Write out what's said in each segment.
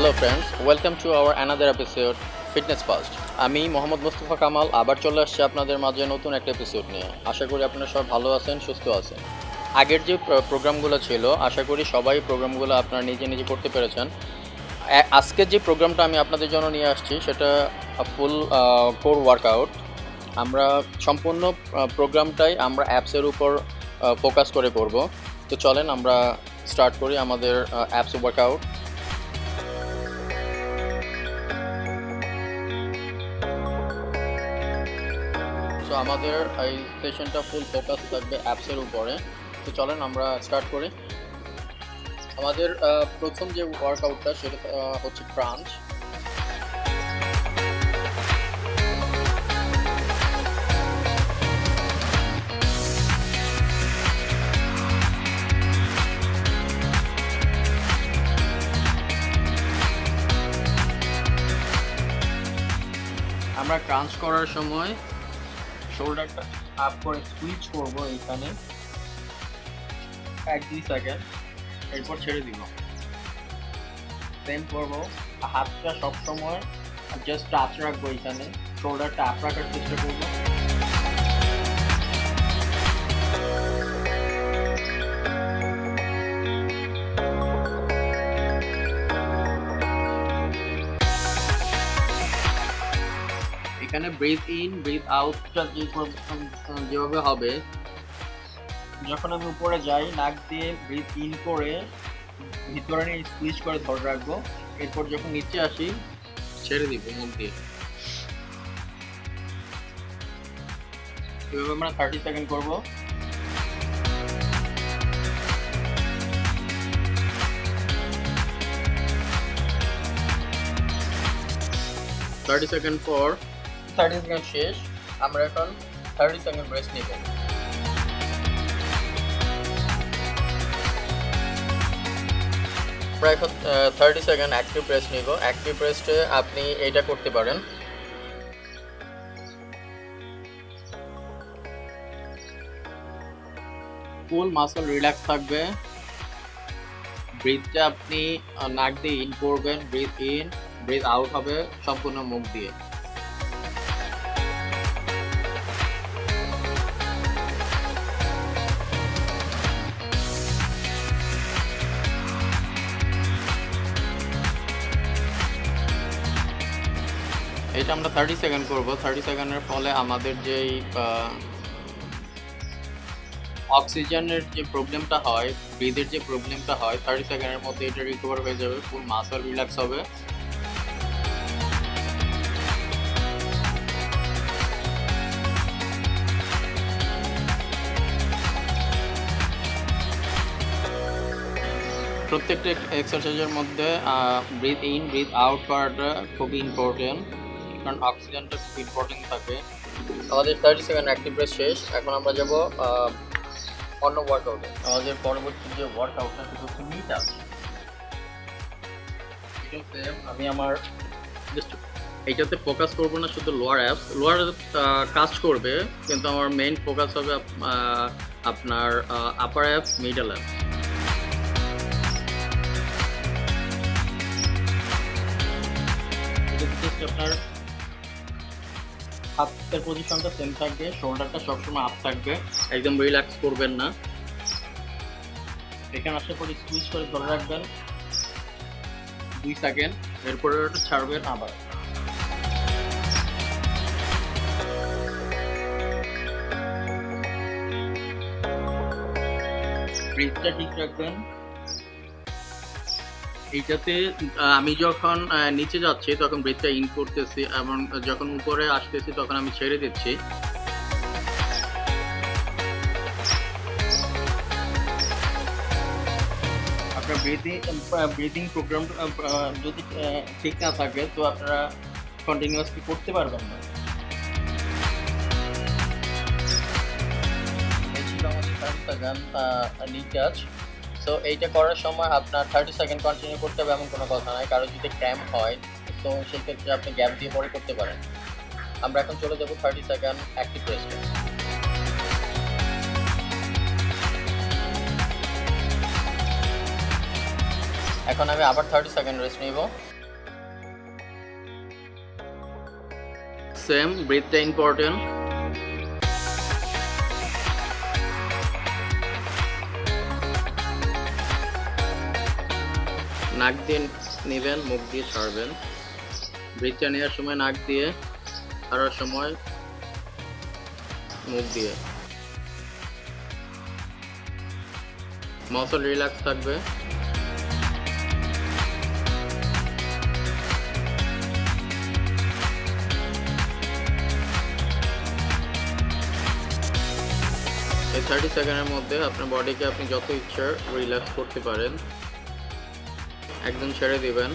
Hello friends, welcome to our another episode fitness first. আমি মোহাম্মদ মুস্তফা কামাল আবার চলে আসছি আপনাদের মাঝে নতুন একটা এপিসোড নিয়ে। আশা করি আপনারা সব ভালো আছেন, সুস্থ আছেন। আগের যে প্রোগ্রামগুলো ছিল, আশা করি সবাই প্রোগ্রামগুলো আপনারা নিজে নিজে করতে পেরেছেন। আজকের যে প্রোগ্রামটা আমি আপনাদের জন্য নিয়ে আসছি সেটা ফুল কোর ওয়ার্কআউট। আমরা সম্পূর্ণ প্রোগ্রামটাই আমরা অ্যাপসের উপর ফোকাস করে করব। তো চলেন আমরা স্টার্ট করি আমাদের অ্যাপস ওয়ার্কআউট। সো আমাদের এই সেশনটা ফুল ফোকাস থাকবে অ্যাপসের উপরে। তো চলেন আমরা স্টার্ট করি। আমাদের প্রথম যে ওয়ার্কআউটটা সেটা হচ্ছে ক্রাঞ্চ। আমরা ক্রাঞ্চ করার সময় শোল্ডারটা আপ করে সুইচ করব এখানে 1-2 সেকেন্ড, এরপর ছেড়ে দিব। সেম করব, হাতটা সবসময় জাস্ট টাচ রাখবো এখানে, শোল্ডারটা আপ রাখার চেষ্টা করবো। এখানে ব্রিথ ইন ব্রিথ আউটটা যেভাবে হবে, যখন আমি উপরে যাই নাক দিয়ে ব্রিথ ইন করে ভিতরে নিয়ে স্কুইজ করে ধরে রাখবো, এরপর যখন নিচে আসি ছেড়ে দিব মুখ দিয়ে। এভাবে আমরা 30 সেকেন্ড করবো। থার্টি সেকেন্ড পর 30 সেকেন্ড শেষ, আমরা এখন 30 সেকেন্ড রেস্ট নিব। আমরা এখন 30 সেকেন্ড অ্যাক্টিভ রেস্ট নিব। অ্যাক্টিভ রেস্টে আপনি এটা করতে পারেন, ফুল মাসল রিল্যাক্স থাকবে। ব্রিথটা আপনি নাক দিয়ে ইন করবেন, ব্রিথ ইন ব্রিথ আউট হবে সম্পূর্ণ মুখ দিয়ে। এটা আমরা 30 সেকেন্ড করব। 30 সেকেন্ডের ফলে আমাদের যেই অক্সিজেনের যে প্রবলেমটা হয়, ব্রিথের যে প্রবলেমটা হয়, 30 সেকেন্ডের মধ্যে এটা রিকভার হয়ে যাবে, ফুল মাসল রিল্যাক্স হবে। প্রত্যেকটা এক্সারসাইজের মধ্যে ব্রিথ ইন ব্রিথ আউট করাটা খুবই ইম্পর্টেন্ট, কারণ অক্সিজেনটা খুব ইম্পর্টেন্ট থাকে। আমাদের 30 সেকেন্ড অ্যাক্টিভ রেস্ট শেষ। এখন আমরা যাব অন্য ওয়ার্কআউটে। আমাদের পরবর্তী যে ওয়ার্কআউটটা সেটা হচ্ছে নি টাচ। আমি আমার জাস্ট এইটাতে ফোকাস করবো না, শুধু লোয়ার অ্যাপস, লোয়ার কাজ করবে, কিন্তু আমার মেইন ফোকাস হবে আপনার আপার অ্যাপস, মিডল অ্যাপস। আপনার হাতের পজিশনটা সেম থাকবে, শোল্ডারটা সবসময় আপ থাকবে, একদম রিল্যাক্স করবেন না। এখানে আসার পরে স্কুইজ করে ধরে রাখবেন 2 সেকেন্ড, এরপরে ছাড়বেন আবার। ব্রিথটা ঠিক রাখবেন। এইটাতে আমি যখন নিচে যাচ্ছি তখন ব্রিথটা ইন করতেছি, এবং যখন উপরে আসতেছি তখন আমি ছেড়ে দিচ্ছি। আপনার ব্রিদিং প্রোগ্রাম যদি ঠিক না থাকে তো আপনারা কন্টিনিউয়াসলি করতে পারবেন না। এই ছিল আমাদের 30 সেকেন্ড নি টাচ। সো এইটা করার সময় আপনার 30 সেকেন্ড কন্টিনিউ করতে হবে এমন কোনো কথা নাই। কারো যদি ক্র্যাম্প হয় তো সেক্ষেত্রে আপনি গ্যাপ দিয়ে পরে করতে পারেন। আমরা এখন চলে যাব 30 সেকেন্ড অ্যাক্টিভ রেস্টে। এখন আমি আবার 30 সেকেন্ড রেস্ট নিব। সেম, ব্রিথটা ইম্পর্টেন্ট। নাক দিয়ে নেবেন, মুখ দিয়ে ছাড়বেন। ব্রিথটা নেওয়ার সময় নাক দিয়ে, ছাড়ার সময় মুখ দিয়ে। মাসল রিল্যাক্স থাকবে। এই 30 সেকেন্ডের মধ্যে আপনার বডিকে আপনি যত ইচ্ছা রিল্যাক্স করতে পারেন। একদম ছেড়ে দিবেন।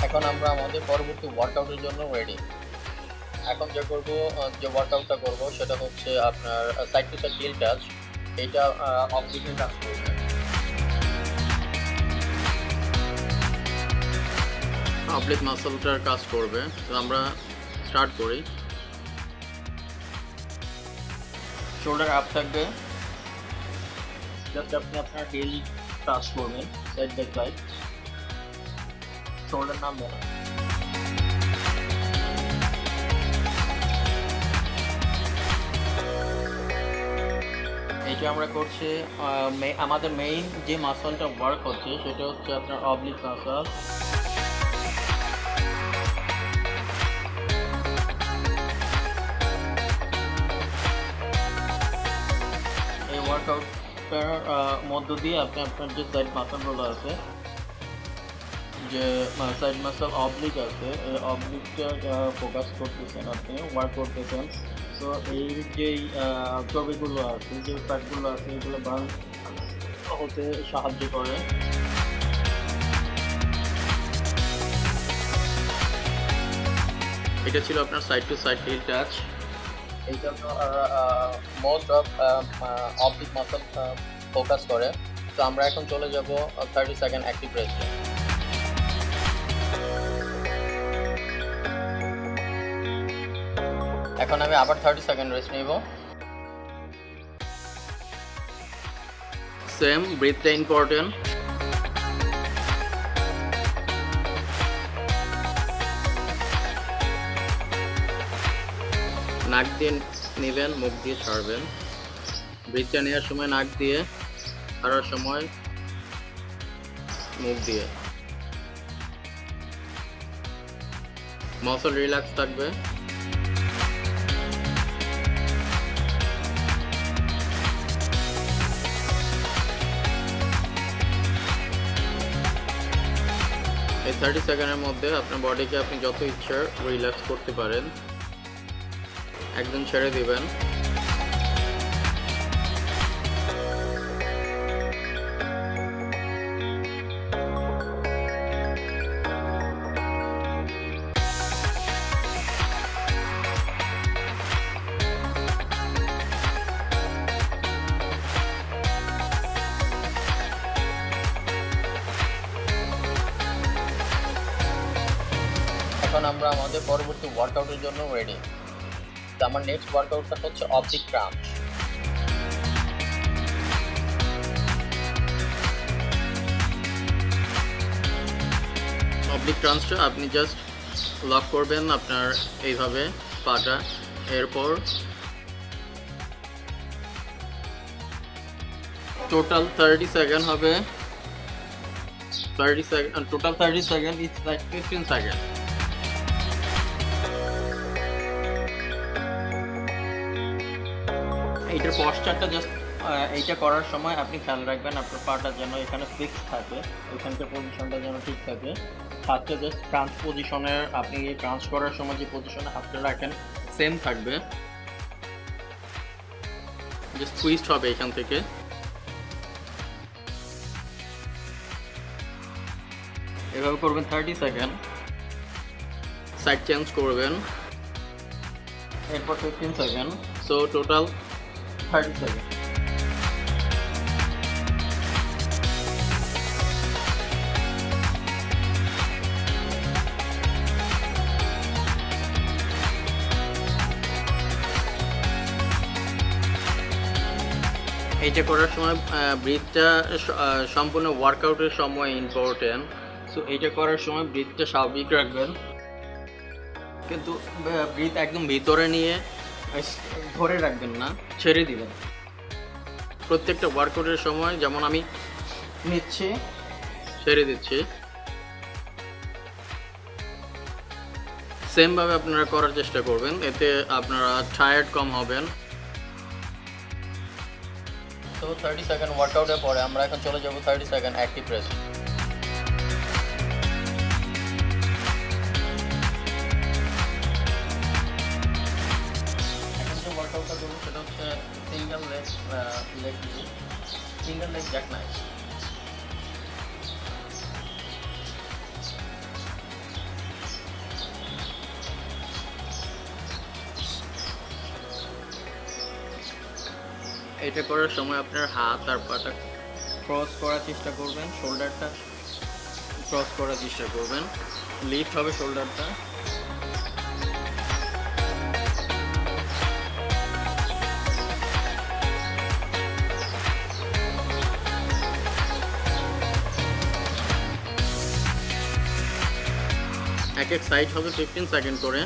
এখন আমরা আমাদের পরবর্তী ওয়ার্কআউটের জন্য রেডি। এখন যে ওয়ার্কআউটটা করব সেটা হচ্ছে আপনার side to side heel touch. এইটা অবলিকে কাজ করবে। অবলিক মাসলটার কাজ করবে। তো আমরা স্টার্ট করি। শোল্ডার আপ থাকবে। জাস্ট আপনি আপনার হিল টাচ করবেন সাইড বাই সাইড। শোল্ডার নামবে না। এইটা আমরা করছি আমাদের মেইন যে মাসলটা ওয়ার্ক হচ্ছে সেটা হচ্ছে আপনার অবলিক মাসল। এই ওয়ার্কআউটটার মধ্য দিয়ে আপনি আপনার যে সাইড মাসলগুলো আছে, যে সাইড মাসল অবলিক আছে, এই অবলিকটা ফোকাস করতেছেন, আপনি ওয়ার্ক করতেছেন। সো এই যেই চর্বিগুলো আছে, যে ফ্যাটগুলো আছে, এগুলো বার্ন হতে সাহায্য করে। এটা ছিল আপনার side to side heel touch. এইটা most of oblique muscle focus করে। তো আমরা এখন চলে যাব 30 সেকেন্ড অ্যাক্টিভ রেস্টে। এখন আমি আবার 30 সেকেন্ড রেস্ট নিব। সেম, ব্রিথটা ইম্পর্টেন্ট। নাক দিয়ে নেবেন, মুখ দিয়ে ছাড়বেন। ব্রিথটা নেওয়ার সময় নাক দিয়ে, ছাড়ার সময় মুখ দিয়ে। মাসল রিল্যাক্স থাকবে। এই 30 সেকেন্ডের মধ্যে আপনার বডিকে আপনি যত ইচ্ছা রিল্যাক্স করতে পারেন। একদম ছেড়ে দিবেন। এখন আমরা আমাদের পরবর্তী ওয়ার্কআউটের জন্য রেডি। তো আমার নেক্সট ওয়ার্কআউটটা হচ্ছে অবলিক ক্রাঞ্চ। অবলিক ক্রাঞ্চটা আপনি জাস্ট লক করবেন আপনার এইভাবে পাটা। এরপর টোটাল 30 সেকেন্ড হবে। 30 second, total 30 second, it's like 15 second. এইটার পশ্চারটা জাস্ট এইটা করার সময় আপনি খেয়াল রাখবেন আপনার পাটা যেন এখানে ফিক্স থাকে, এখানকার পজিশনটা যেন ঠিক থাকে। হাতটা জাস্ট ক্রাঞ্চ পজিশনের, আপনি ক্রাঞ্চ করার সময় যে পজিশনে হাতটা রাখেন সেম থাকবে, জাস্ট টুইস্ট হবে এখান থেকে। এভাবে করবেন 30 সেকেন্ড। সাইড চেঞ্জ করবেন, এরপর 15 সেকেন্ড। So total 30 second. এটা করার সময় ব্রিথটা সম্পূর্ণ ওয়ার্কআউটের সময় ইম্পর্টেন্ট। সো এইটা করার সময় ব্রিথটা স্বাভাবিক রাখবেন, কিন্তু ব্রিথ একদম ভিতরে নিয়ে ধরে রাখবেন না, ছেড়ে দিবেন। প্রত্যেকটা ওয়ার্কআউটের সময় যেমন আমি নিচ্ছি, ছেড়ে দিচ্ছি, সেমভাবে আপনারা করার চেষ্টা করবেন, এতে আপনারা টায়ার্ড কম হবেন। তো 30 সেকেন্ড ওয়ার্কআউটের পরে আমরা এখন চলে যাব 30 সেকেন্ড অ্যাক্টিভ রেস্ট। এখন যে ওয়ার্কআউটটা করবো সেটা হচ্ছে সিঙ্গেল লেগ জ্যাক নাইফ। এটা করার সময় আপনার হাত আর পাটা ক্রস করার চেষ্টা করবেন, শোল্ডারটা ক্রস করার চেষ্টা করবেন, লিফট হবে শোল্ডারটা। এক এক সাইড হবে 15 সেকেন্ড করে।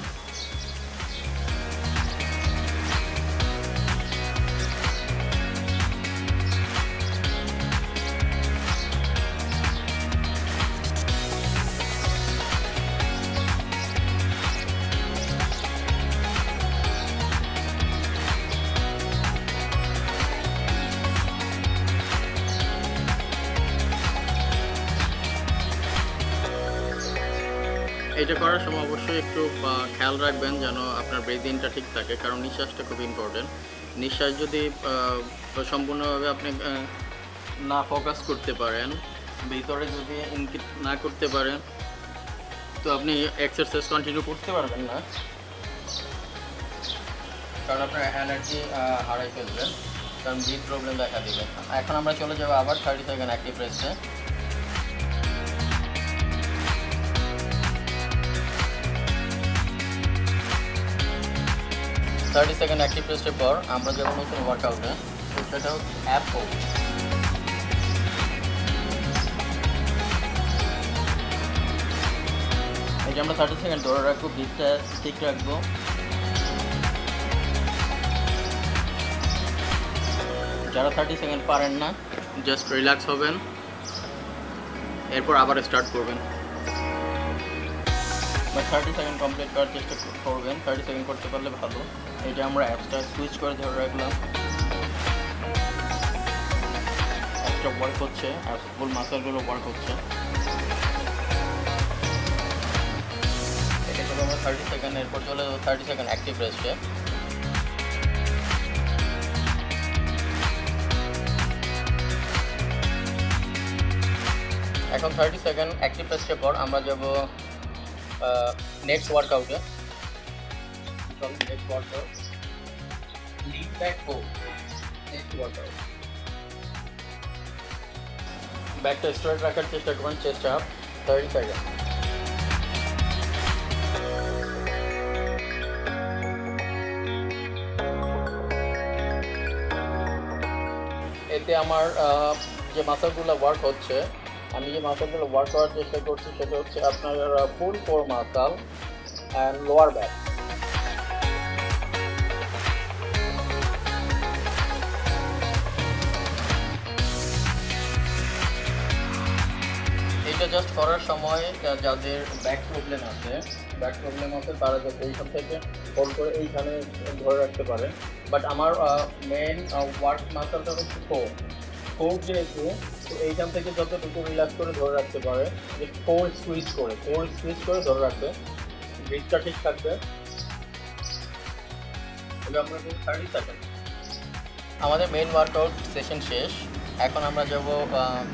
এটা করার সময় অবশ্যই একটু খেয়াল রাখবেন যেন আপনার ব্রিদিংটা ঠিক থাকে, কারণ নিঃশ্বাসটা খুব ইম্পর্টেন্ট। নিঃশ্বাস যদি সম্পূর্ণভাবে আপনি না ফোকাস করতে পারেন, ভিতরে যদি ইনকিট না করতে পারেন, তো আপনি এক্সারসাইজ কন্টিনিউ করতে পারবেন না, কারণ আপনার এনার্জি হারাই ফেলবেন, কারণ ব্রিথ প্রবলেম দেখা দিবে। এখন আমরা চলে যাবো আবার 30 সেকেন্ড অ্যাক্টিভ রেস্টে। 30 সেকেন্ড অ্যাক্টিভ রেস্টের পর আমরা যাবো নতুন ওয়ার্কআউটে, সেটা হচ্ছে অ্যাপ হোল। এই যে আমরা 30 সেকেন্ড ধরে রাখবো, ব্রিথটা ঠিক রাখবো। যারা 30 সেকেন্ড পারেন না, জাস্ট রিল্যাক্স হবেন, এরপর আবার স্টার্ট করবেন। বা 30 সেকেন্ড কমপ্লিট করার চেষ্টা করবেন, 30 সেকেন্ড করতে পারলে ভালো। এটা আমরা অ্যাপসটা সুইচ করে ধরে রাখলাম, অ্যাপসটা ওয়ার্ক হচ্ছে, অ্যাপস ফুল মাসেলগুলো ওয়ার্ক হচ্ছে। এটা করে আমরা 30 সেকেন্ড, এরপর চলে যাবো 30 সেকেন্ড অ্যাক্টিভ রেস্টে। এখন 30 সেকেন্ড অ্যাক্টিভ রেস্টের পর আমরা যাব নেক্সট ওয়ার্কআউটে। Next workout lead back hold. Next workout ব্যাকটা স্ট্রেট রাখার চেষ্টা করবেন, চেস্ট আপ 30 সেকেন্ড। এতে আমার যে মাসলগুলো ওয়ার্ক হচ্ছে, আমি যে মাসলগুলো ওয়ার্ক করার চেষ্টা করছি সেটা হচ্ছে আপনার full core muscle and lower back. এটা জাস্ট করার সময় যাদের ব্যাক প্রবলেম আছে তারা যাতে এইখান থেকে হোল্ড করে এইখানে ধরে রাখতে পারে। বাট আমার মেন ওয়ার্ক মাসলটা হচ্ছে কোর যেহেতু, তো এইখান থেকে যতটুকু রিল্যাক্স করে ধরে রাখতে পারে, যে কোর স্কুইজ করে ধরে রাখবে, ব্রিথটা ঠিক থাকবে। তবে আমরা 30 সেকেন্ড। আমাদের মেন ওয়ার্কআউট সেশন শেষ, এখন আমরা যাব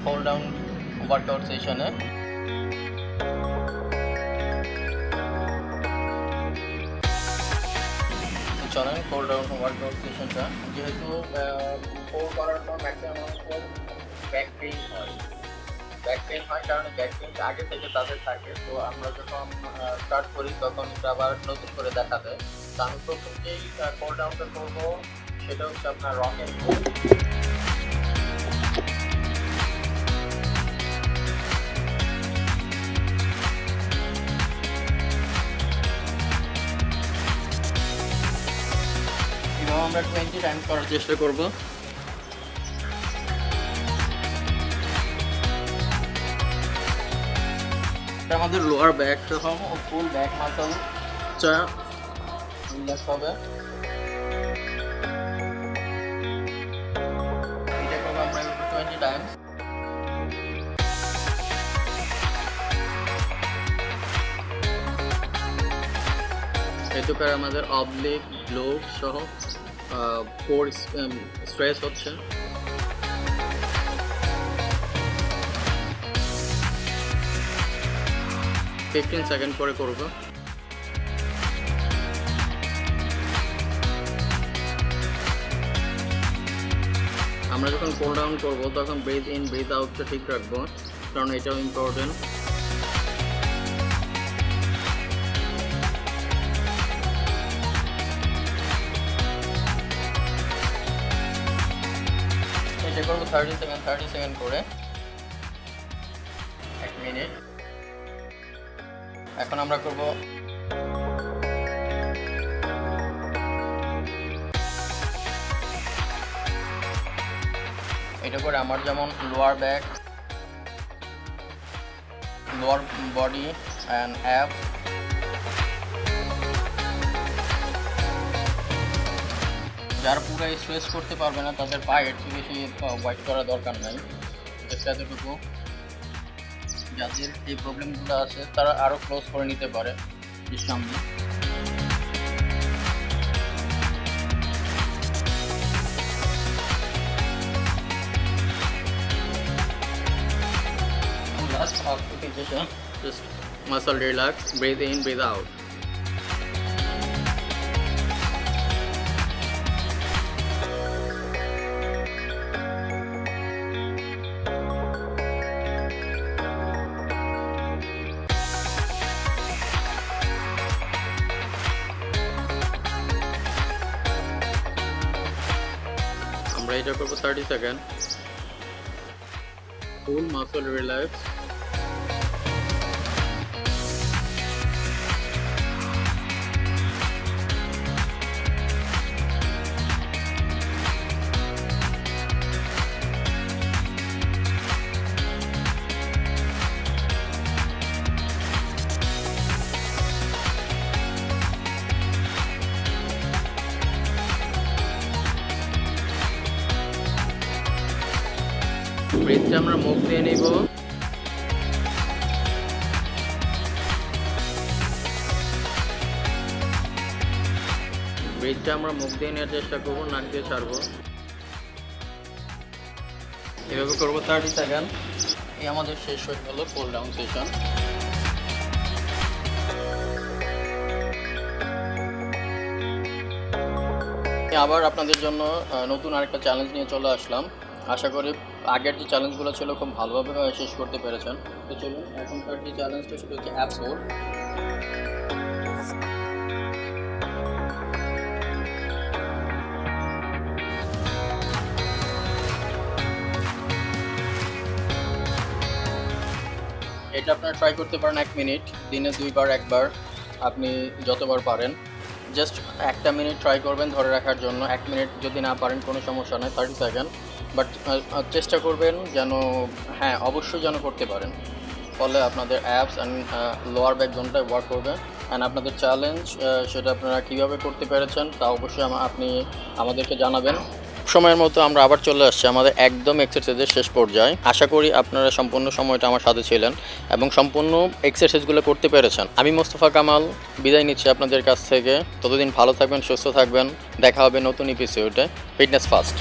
হোল্ড ডাউন ওয়ার্কআউট সেশনে। চলেন হোল্ড ডাউন ওয়ার্কআউট সেশনটা, যেহেতু হোল্ড করার পর ম্যাক্সিমাম ব্যাক পেইন হয়, কারণ ব্যাক পেইনটা আগে থেকে তাদের থাকে। তো আমরা যখন স্টার্ট করি তখন এটা আবার নতুন করে দেখা দেয়। তো আমি প্রথম যেই হোল্ড ডাউনটা করবো সেটা হচ্ছে আপনার রক অ্যান্ড রোল। আমরা 20 টাইমস করার চেষ্টা করব। আমাদের লোয়ার ব্যাক সহ ফুল ব্যাক মাসল রিল্যাক্স হবে। এটা করবো আমরা 20 টাইমস। এটুকার আমাদের অবলিক গ্লোভ সহ কোর স্ট্রেস হচ্ছে। ফিফটিন সেকেন্ড করে করব। আমরা যখন কোল ডাউন করব তখন ব্রিথ ইন ব্রিথ আউটটা ঠিক রাখবো, কারণ এটাও ইম্পর্টেন্ট। এটা করবো 30 সেকেন্ড করে 1 মিনিট। এখন আমরা করব এটা করে আমার যেমন lower back, lower body and app, যারা পুরো স্ট্রেচ করতে পারবে না তাদের পায়ে একটু বেশি ওয়াইট করা দরকার নাই, জাস্ট এতটুকু। যাদের এই প্রবলেমগুলো আছে তারা আরও ক্লোজ করে নিতে পারে সামনে। Last optimization, just muscle relax, breathe in, breathe out. আমরা এটা করব 30 সেকেন্ড। ফুল মাসল রিল্যাক্স। ব্রেথটা আমরা মুখ দিয়ে নিব। ব্রেথটা আমরা মুখ দিয়ে নেওয়ার চেষ্টা করবো, নাক দিয়ে ছাড়বো। এভাবে করবো 30 সেকেন্ড। এই আমাদের শেষ হয়ে গেল কোল ডাউন সেশন। আবার আপনাদের জন্য নতুন আরেকটা চ্যালেঞ্জ নিয়ে চলে আসলাম। আশা করি আগের যে চ্যালেঞ্জগুলো ছিল খুব ভালোভাবে শেষ করতে পেরেছেন। তো চলুন এখনকার যে চ্যালেঞ্জটা সেটা হচ্ছে অ্যাপস হোল্ড। এটা আপনারা ট্রাই করতে পারেন 1 মিনিট, দিনে 2 বার 1 বার, আপনি যতবার পারেন। জাস্ট 1 মিনিট ট্রাই করবেন ধরে রাখার জন্য। 1 মিনিট যদি না পারেন কোনো সমস্যা নয়, 30 সেকেন্ড, বাট চেষ্টা করবেন যেন, হ্যাঁ অবশ্যই যেন করতে পারেন। ফলে আপনাদের অ্যাপস অ্যান্ড লোয়ার ব্যাক জোনটায় ওয়ার্ক করবে। অ্যান্ড আপনাদের চ্যালেঞ্জ সেটা আপনারা কীভাবে করতে পেরেছেন তা অবশ্যই আপনি আমাদেরকে জানাবেন। সময়ের মতো আমরা আবার চলে আসছি আমাদের একদম এক্সারসাইজের শেষ পর্যায়ে। আশা করি আপনারা সম্পূর্ণ সময়টা আমার সাথে ছিলেন এবং সম্পূর্ণ এক্সারসাইজগুলো করতে পেরেছেন। আমি মোস্তফা কামাল বিদায় নিচ্ছি আপনাদের কাছ থেকে। ততদিন ভালো থাকবেন, সুস্থ থাকবেন। দেখা হবে নতুন এপিসোডে ফিটনেস ফার্স্ট।